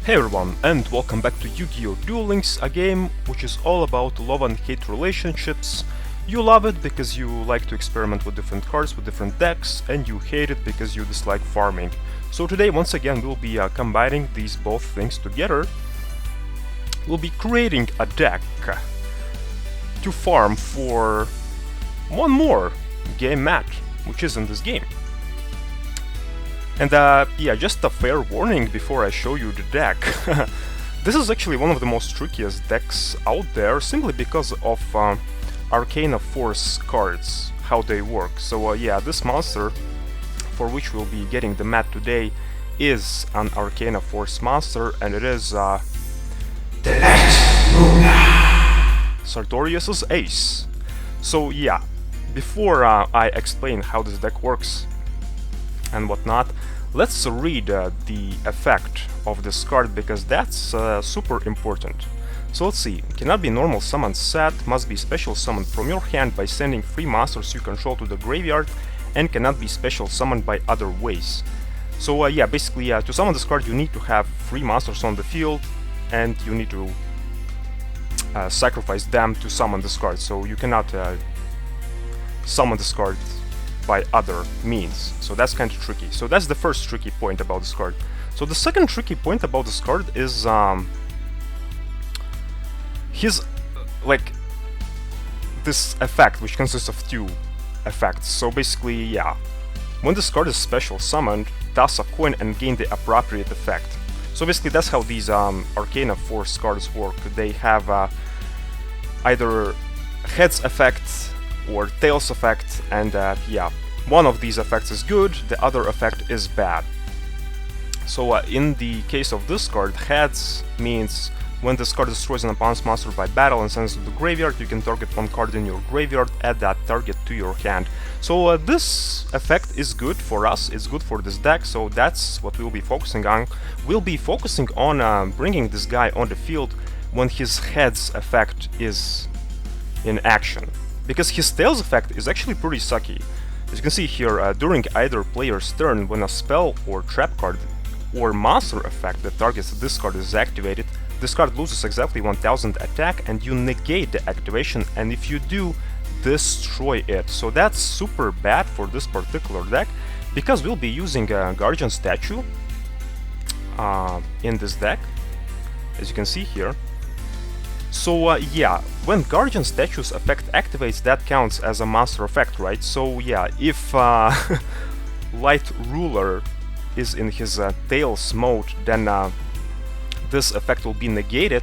Hey everyone, and welcome back to Yu-Gi-Oh! Duel Links, a game which is all about love and hate relationships. You love it because you like to experiment with different cards, with different decks, and you hate it because you dislike farming. So today, once again, we'll be combining these both things together. We'll be creating a deck to farm for one more game match, which is in this game. And yeah, just a fair warning before I show you the deck. This is actually one of the most trickiest decks out there, simply because of Arcana Force cards, how they work. So yeah, this monster, for which we'll be getting the mat today, is an Arcana Force monster, and it is the Night Ruler, Sartorius's Ace. So yeah, before I explain how this deck works and whatnot, let's read the effect of this card, because that's super important. So let's see, cannot be normal summon set, must be special summoned from your hand by sending 3 monsters you control to the graveyard, and cannot be special summoned by other ways. So yeah, basically to summon this card you need to have 3 monsters on the field, and you need to sacrifice them to summon this card, so you cannot summon this card by other means. So that's kind of tricky. So that's the first tricky point about this card. So the second tricky point about this card is his this effect, which consists of 2 effects. So basically, yeah, when this card is special summoned, toss a coin and gain the appropriate effect. So basically that's how these Arcana Force cards work. They have either heads effect or tails effect, and yeah, one of these effects is good, the other effect is bad. So in the case of this card, heads means when this card destroys an opponent's monster by battle and sends it to the graveyard, you can target one card in your graveyard, add that target to your hand. So this effect is good for us, it's good for this deck, so that's what we'll be focusing on. We'll be focusing on bringing this guy on the field when his head's effect is in action, because his tails effect is actually pretty sucky. As you can see here, during either player's turn, when a spell or trap card or monster effect that targets this card is activated, this card loses exactly 1000 attack, and you negate the activation, and if you do, destroy it. So that's super bad for this particular deck, because we'll be using a Guardian Statue in this deck, as you can see here. So yeah, when Guardian Statue's effect activates, that counts as a monster effect, right? So yeah, if Light Ruler is in his Tails mode, then this effect will be negated,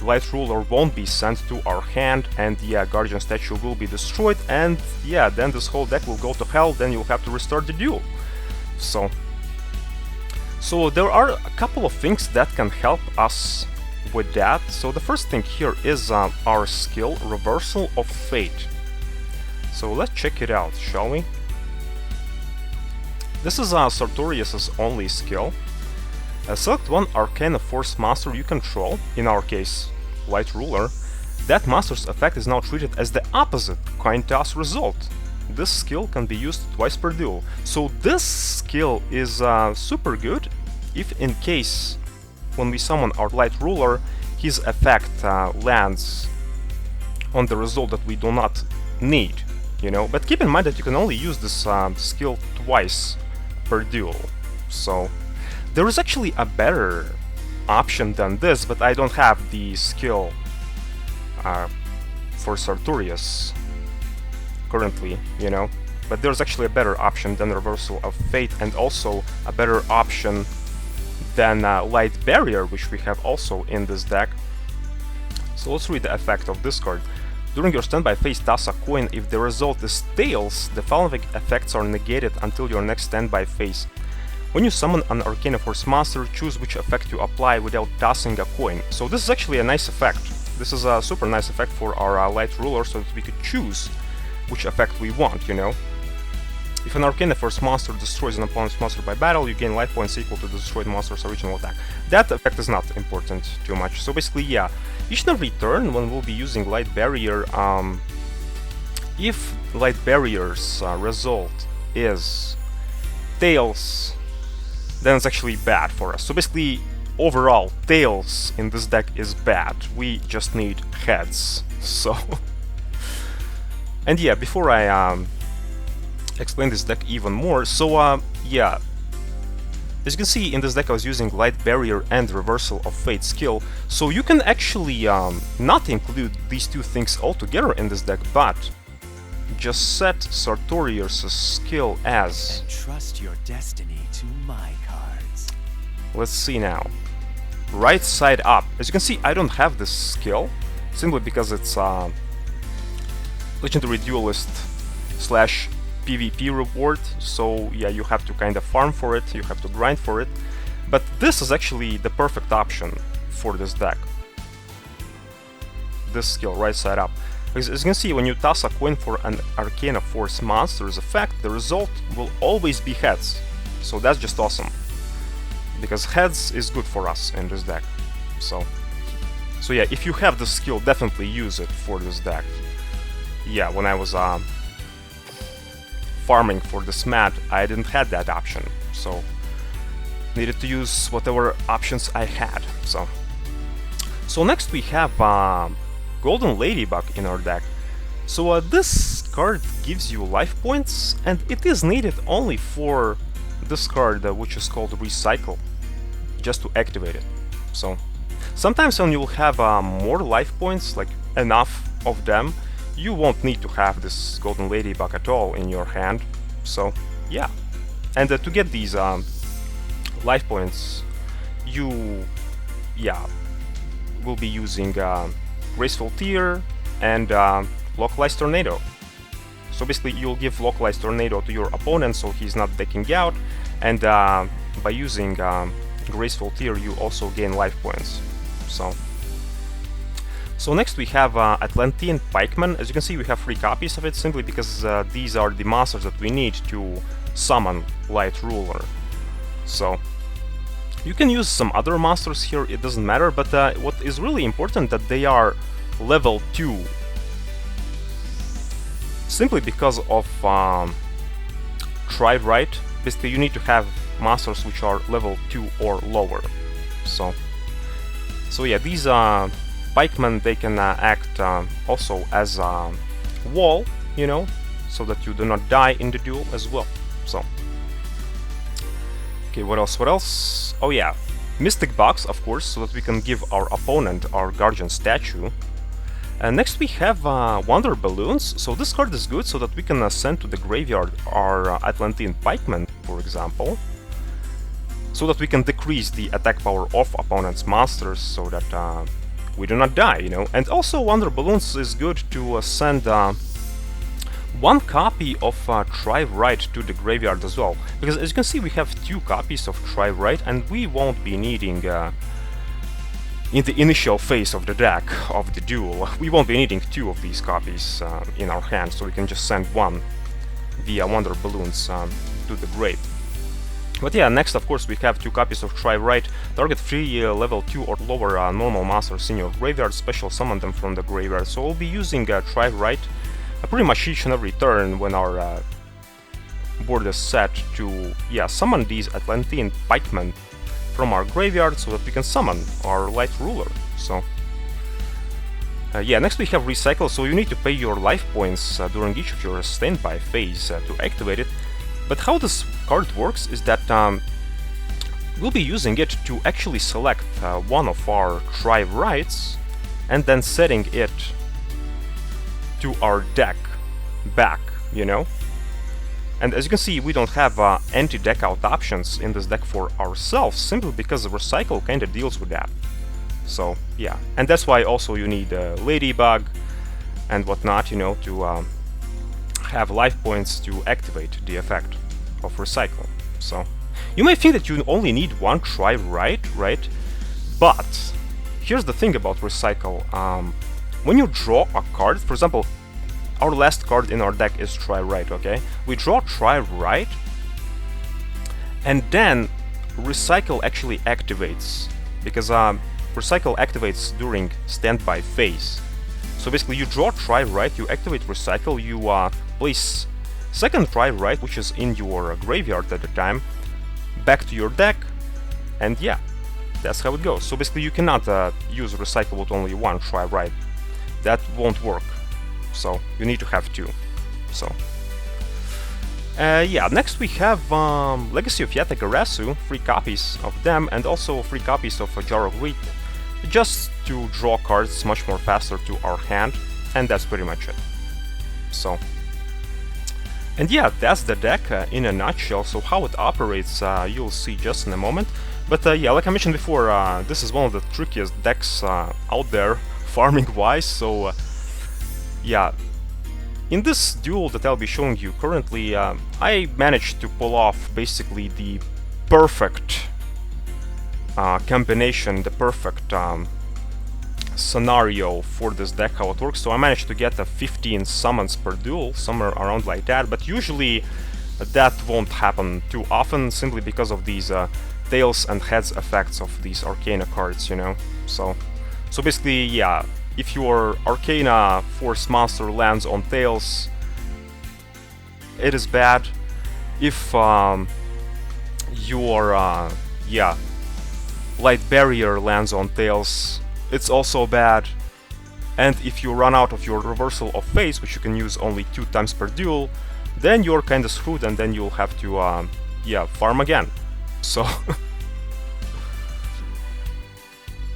Light Ruler won't be sent to our hand, and yeah, Guardian Statue will be destroyed, and yeah, then this whole deck will go to hell, then you'll have to restart the duel. So there are a couple of things that can help us with that. So the first thing here is our skill, Reversal of Fate. So let's check it out, shall we? This is Sartorius's only skill. Select one Arcana Force monster you control, in our case, Light Ruler. That monster's effect is now treated as the opposite coin toss result. This skill can be used twice per duel. So this skill is super good if, in case when we summon our Light Ruler, his effect lands on the result that we do not need, you know. But keep in mind that you can only use this skill twice per duel. So there is actually a better option than this, but I don't have the skill for Sartorius currently, you know. But there's actually a better option than Reversal of Fate, and also a better option than Light Barrier, which we have also in this deck. So let's read the effect of this card. During your standby phase, toss a coin. If the result is tails, the following effects are negated until your next standby phase. When you summon an Arcana Force monster, choose which effect you apply without tossing a coin. So this is actually a nice effect. This is a super nice effect for our Light Ruler, so that we could choose which effect we want, you know. If an Arcana Force monster destroys an opponent's monster by battle, you gain life points equal to the destroyed monster's original attack. That effect is not important too much. So basically, yeah, each and every turn when we'll be using Light Barrier, if Light Barrier's result is tails, then it's actually bad for us. So basically, overall, tails in this deck is bad. We just need heads. So, and yeah, before I explain this deck even more, so yeah, as you can see in this deck I was using Light Barrier and Reversal of Fate skill, so you can actually not include these two things altogether in this deck, but just set Sartorius' skill as... And trust your destiny to my cards. Let's see now. Right side up. As you can see, I don't have this skill, simply because it's Legendary Duelist slash PvP reward, so yeah, you have to kind of farm for it, you have to grind for it, but this is actually the perfect option for this deck. This skill, right side up. Because as you can see, when you toss a coin for an Arcana Force monster's effect, the result will always be heads, so that's just awesome. Because heads is good for us in this deck, so yeah, if you have the skill, definitely use it for this deck. Yeah, when I was farming for this mat, I didn't have that option, so needed to use whatever options I had. So next we have Golden Ladybug in our deck. So this card gives you life points, and it is needed only for this card, which is called Recycle, just to activate it. So sometimes when you'll have more life points, like enough of them, you won't need to have this Golden Ladybug at all in your hand, so yeah. And to get these life points, you, yeah, will be using Graceful Tear and Localized Tornado. So basically you'll give Localized Tornado to your opponent so he's not backing out, and by using Graceful Tear you also gain life points. So next we have Atlantean Pikeman. As you can see, we have 3 copies of it, simply because these are the monsters that we need to summon Light Ruler. So you can use some other monsters here, it doesn't matter, but what is really important that they are level 2. Simply because of Try Right, basically you need to have monsters which are level 2 or lower. So yeah, these Pikemen, they can act also as a wall, you know, so that you do not die in the duel as well. So, okay, what else? Oh yeah, Mystic Box, of course, so that we can give our opponent our Guardian statue. And next we have Wonder Balloons. So this card is good so that we can send to the graveyard our Atlantean Pikemen, for example, so that we can decrease the attack power of opponent's monsters, so that we do not die, you know. And also Wonder Balloons is good to send 1 copy of Try Right to the graveyard as well, because as you can see we have 2 copies of Try Right, and we won't be needing in the initial phase of the deck of the duel, we won't be needing 2 of these copies in our hand, so we can just send 1 via Wonder Balloons to the grave. But yeah, next of course we have 2 copies of Try Right. Target 3 level 2 or lower normal monsters in your graveyard, special summon them from the graveyard. So we'll be using Try Right pretty much each and every turn when our board is set to, yeah, summon these Atlantean Pikemen from our graveyard so that we can summon our Light Ruler. So yeah, next we have Recycle, so you need to pay your life points during each of your standby phase to activate it. But how this card works is that we'll be using it to actually select one of our Try Rights and then setting it to our deck back, you know. And as you can see, we don't have anti-deck out options in this deck for ourselves, simply because the Recycle kinda deals with that. So yeah, and that's why also you need Ladybug and whatnot, you know, to have life points to activate the effect of Recycle. So you may think that you only need 1 Try Right, right? But here's the thing about Recycle. When you draw a card, for example, our last card in our deck is Try Right, okay? We draw Try Right, and then Recycle actually activates, because Recycle activates during standby phase. So basically you draw Try Right, you activate Recycle, you place second Try Right, which is in your graveyard at the time, back to your deck, and yeah, that's how it goes. So basically you cannot use recycle with only one try right. That won't work. So you need to have two. So yeah, next we have Legacy of Yatagarasu, 3 copies of them, and also 3 copies of Jar of Wheat, just to draw cards much more faster to our hand, and that's pretty much it. So, and yeah, that's the deck in a nutshell. So how it operates, you'll see just in a moment. But yeah, like I mentioned before, this is one of the trickiest decks out there, farming-wise, so yeah. In this duel that I'll be showing you currently, I managed to pull off basically the perfect combination, the perfect scenario for this deck, how it works. So I managed to get 15 summons per duel, somewhere around like that, but usually that won't happen too often, simply because of these tails and heads effects of these Arcana cards, you know. So basically, yeah, if your Arcana Force monster lands on tails, it is bad. If your yeah, Light Barrier lands on tails, it's also bad. And if you run out of your Reversal of Phase, which you can use only 2 times per duel, then you're kinda screwed, and then you'll have to yeah, farm again. So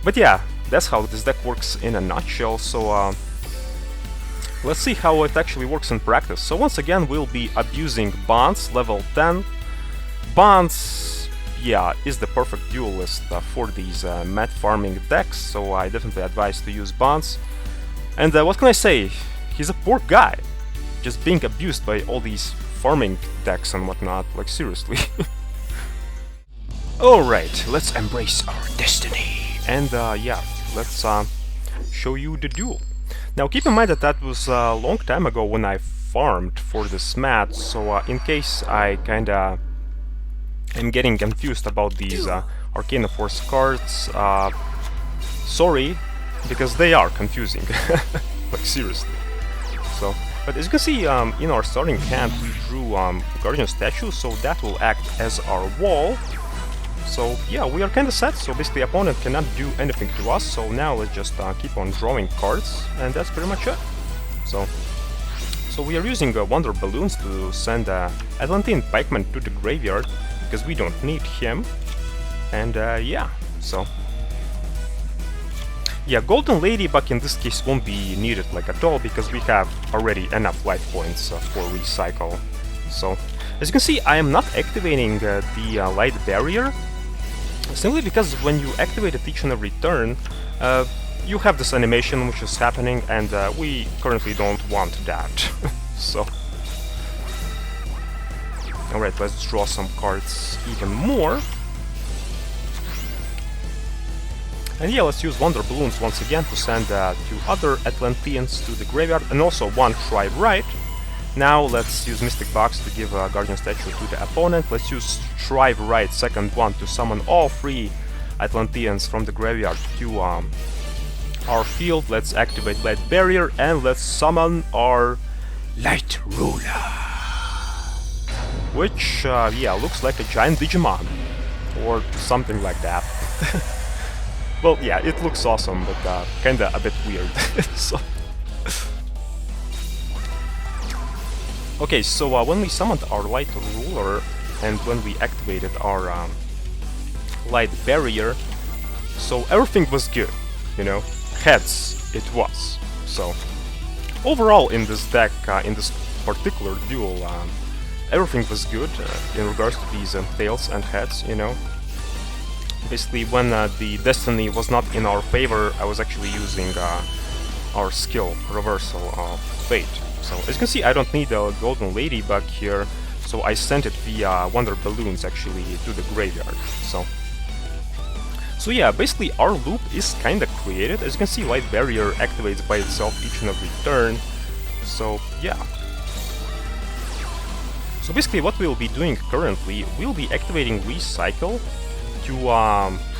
but yeah, that's how this deck works in a nutshell. So let's see how it actually works in practice. So once again, we'll be abusing Bonds, level 10. Bonds, yeah, is the perfect duelist for these mat farming decks, so I definitely advise to use Bonds. And what can I say? He's a poor guy, just being abused by all these farming decks and whatnot, like seriously. Alright, let's embrace our destiny. And yeah, let's show you the duel. Now keep in mind that that was a long time ago when I farmed for this mat, so in case I kinda am getting confused about these Arcana Force cards, sorry, because they are confusing, like seriously. So, but as you can see, in our starting hand we drew Guardian Statue, so that will act as our wall. So yeah, we are kinda set, so basically opponent cannot do anything to us, so now let's just keep on drawing cards, and that's pretty much it. So we are using Wonder Balloons to send Atlantean Pikeman to the graveyard, because we don't need him, and yeah, so... Yeah, Golden Ladybug in this case won't be needed like at all, because we have already enough life points for recycle. So, as you can see, I am not activating the Light Barrier, simply because when you activate it each and every turn, you have this animation which is happening, and we currently don't want that. So, alright, let's draw some cards even more. And yeah, let's use Wonder Balloons once again to send 2 other Atlanteans to the graveyard, and also 1 Tribe Right. Now let's use Mystic Box to give a Guardian Statue to the opponent. Let's use Tribe Right, second one, to summon all 3 Atlanteans from the graveyard to our field. Let's activate Light Barrier, and let's summon our Light Ruler, which, yeah, looks like a giant Digimon, or something like that. Well, yeah, it looks awesome, but kinda a bit weird. So. Okay, so when we summoned our Light Ruler, and when we activated our Light Barrier, so everything was good, you know? Heads, it was. So, overall in this deck, in this particular duel, everything was good in regards to these tails and heads, you know? Basically, when the destiny was not in our favor, I was actually using our skill, Reversal of Fate. So, as you can see, I don't need a Golden Ladybug here, so I sent it via Wonder Balloons actually to the graveyard. So yeah, basically our loop is kinda created. As you can see, Light Barrier activates by itself each and every turn. So yeah. So basically what we'll be doing currently, we'll be activating Recycle to,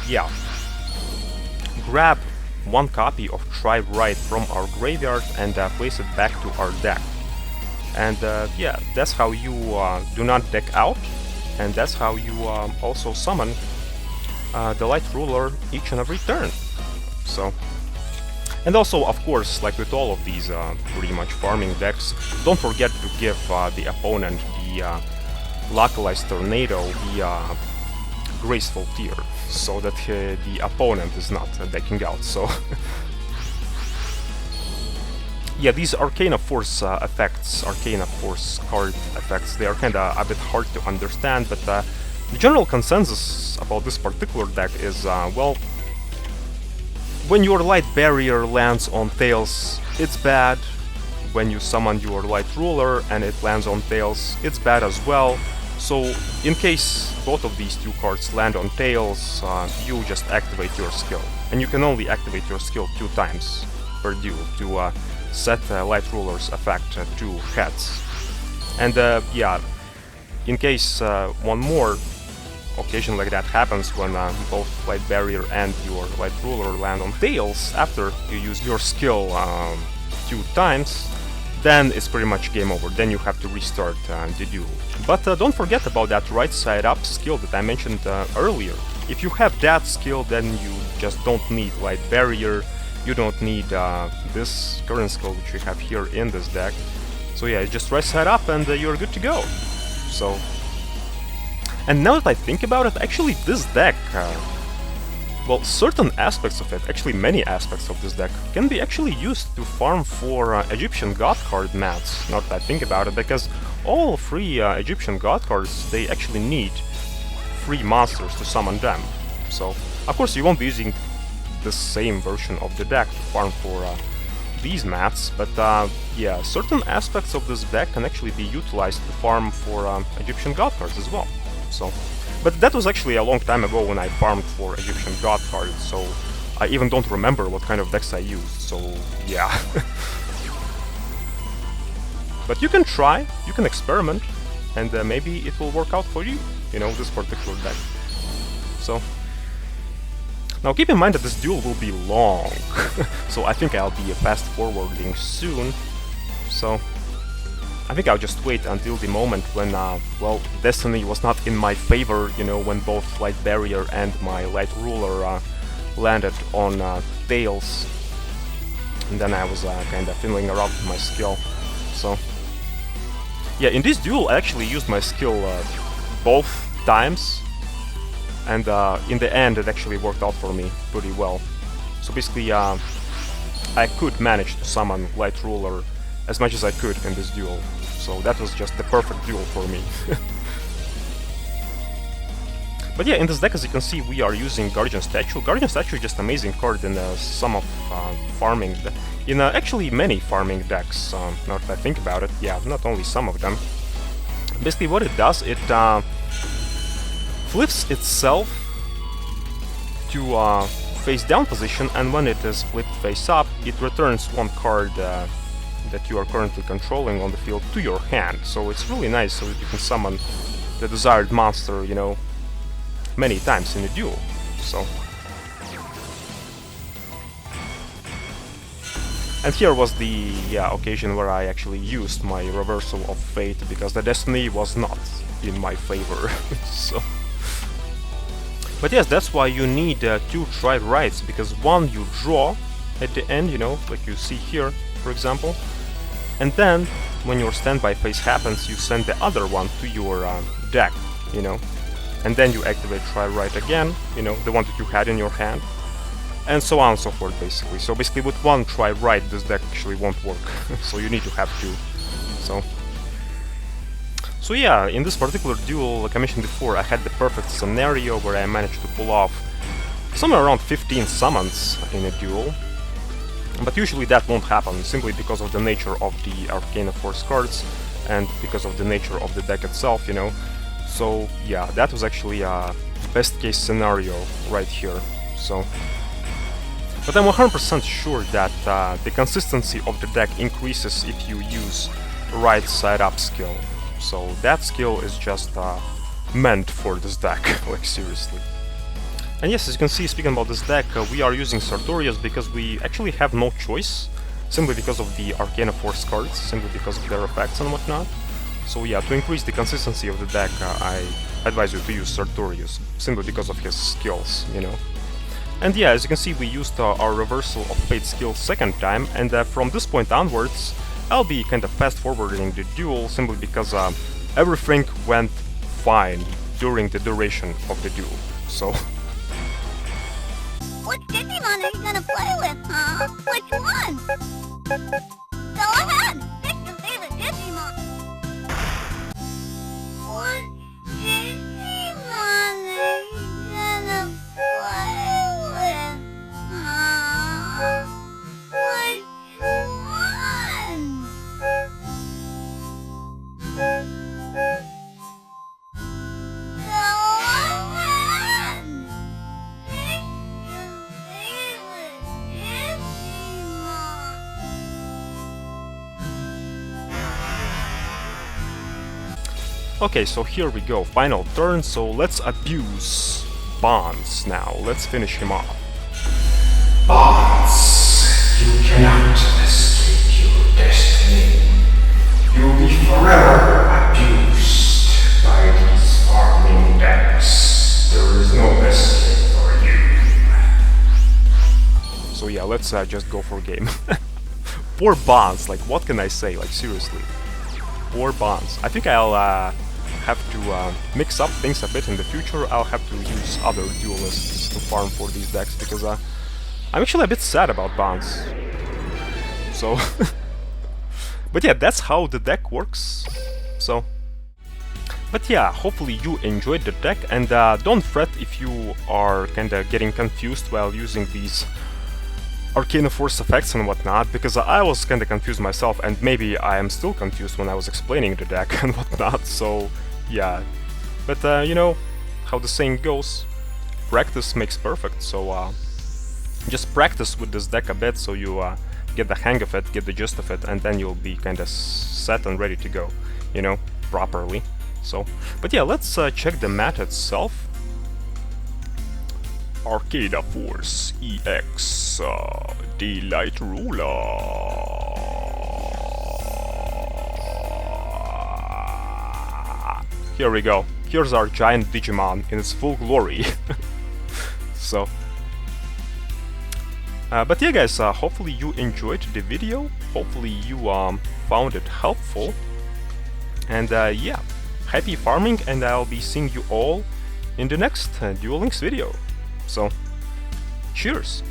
yeah, grab 1 copy of Tribe Right from our graveyard and place it back to our deck. And yeah, that's how you do not deck out, and that's how you also summon the Light Ruler each and every turn. So, and also, of course, like with all of these pretty much farming decks, don't forget to give the opponent the localized tornado, the graceful tear, so that the opponent is not decking out. So yeah, these Arcana Force effects, Arcana Force card effects, they are kinda a bit hard to understand, but the general consensus about this particular deck is, well, when your Light Barrier lands on Tails, it's bad. When you summon your Light Ruler and it lands on Tails, it's bad as well. So, in case both of these two cards land on Tails, you just activate your skill. And you can only activate your skill 2 times per duel to set Light Ruler's effect to heads. And yeah, in case one more occasion like that happens when both Light Barrier and your Light Ruler land on Tails after you use your skill 2 times, then it's pretty much game over. Then you have to restart the duel. But don't forget about that right side up skill that I mentioned earlier. If you have that skill, then you just don't need Light Barrier, you don't need this current skill which we have here in this deck. So yeah, just right side up and you're good to go. So, and now that I think about it, actually this deck, well, certain aspects of it, actually many aspects of this deck, can be actually used to farm for Egyptian God card mats, now that I think about it, because all 3 Egyptian God cards, they actually need 3 monsters to summon them. So, of course you won't be using the same version of the deck to farm for these mats, but yeah, certain aspects of this deck can actually be utilized to farm for Egyptian God cards as well. So, but that was actually a long time ago when I farmed for Egyptian God cards, so I even don't remember what kind of decks I used, so yeah. But you can try, you can experiment, and maybe it will work out for you, you know, this particular deck. So, now keep in mind that this duel will be long, so I think I'll be fast-forwarding soon, so I think I'll just wait until the moment when, well, destiny was not in my favor, you know, when both Light Barrier and my Light Ruler landed on Tails, and then I was kinda fiddling around with my skill, so yeah, in this duel I actually used my skill both times, and in the end it actually worked out for me pretty well. So basically I could manage to summon Light Ruler as much as I could in this duel, so that was just the perfect duel for me. But yeah, in this deck, as you can see, we are using Guardian Statue. Guardian Statue is just an amazing card in some of farming, in actually many farming decks, now that I think about it, yeah, not only some of them. Basically what it does, it flips itself to face down position, and when it is flipped face up, it returns 1 card that you are currently controlling on the field to your hand. So it's really nice, so that you can summon the desired monster, you know, many times in a duel. So, and here was the occasion where I actually used my Reversal of Fate, because the destiny was not in my favor. So, but yes, that's why you need 2 try rights, because one you draw at the end, you know, like you see here, for example, and then when your standby phase happens, you send the other one to your deck, you know, and then you activate try right again, you know, the one that you had in your hand, and so on and so forth, basically. So basically with 1 try right, this deck actually won't work, so you need to have 2. So yeah, in this particular duel, like I mentioned before, I had the perfect scenario where I managed to pull off somewhere around 15 summons in a duel. But usually that won't happen, simply because of the nature of the Arcana Force cards, and because of the nature of the deck itself, you know. So yeah, that was actually a best case scenario right here. So, but I'm 100% sure that the consistency of the deck increases if you use right side up skill. So that skill is just meant for this deck, like seriously. And yes, as you can see, speaking about this deck, we are using Sartorius because we actually have no choice, simply because of the Arcana Force cards, simply because of their effects and whatnot. So yeah, to increase the consistency of the deck, I advise you to use Sartorius, simply because of his skills, you know. And yeah, as you can see, we used our Reversal of Fate skill second time, and from this point onwards, I'll be kind of fast-forwarding the duel, simply because everything went fine during the duration of the duel, so... What Digimon are you gonna play with, huh? Which one? Go ahead, pick your favorite Digimon. What Digimon are you gonna play with, huh? Which one? Go ahead, pick your favorite Digimon. Okay, so here we go, final turn, so let's abuse Bonds now, let's finish him off. Bonds, you cannot escape your destiny. You'll be forever abused by these farming decks. There is no escape for you. So yeah, let's just go for game. Poor Bonds, like what can I say, like seriously. Poor Bonds. I think I'll have to mix up things a bit in the future. I'll have to use other duelists to farm for these decks, because I'm actually a bit sad about Bonds. So... But yeah, that's how the deck works, so... But yeah, hopefully you enjoyed the deck, and don't fret if you are kinda getting confused while using these Arcana Force effects and whatnot, because I was kinda confused myself, and maybe I am still confused when I was explaining the deck and whatnot, so yeah. But you know how the saying goes, practice makes perfect, so just practice with this deck a bit so you get the hang of it, get the gist of it, and then you'll be kinda set and ready to go, you know, properly. So, but yeah, let's check the mat itself. Arcana Force EX Daylight Ruler. Here we go. Here's our giant Digimon in its full glory. So, but yeah, guys, hopefully you enjoyed the video. Hopefully you found it helpful. And yeah, happy farming, and I'll be seeing you all in the next Duel Links video. So, cheers!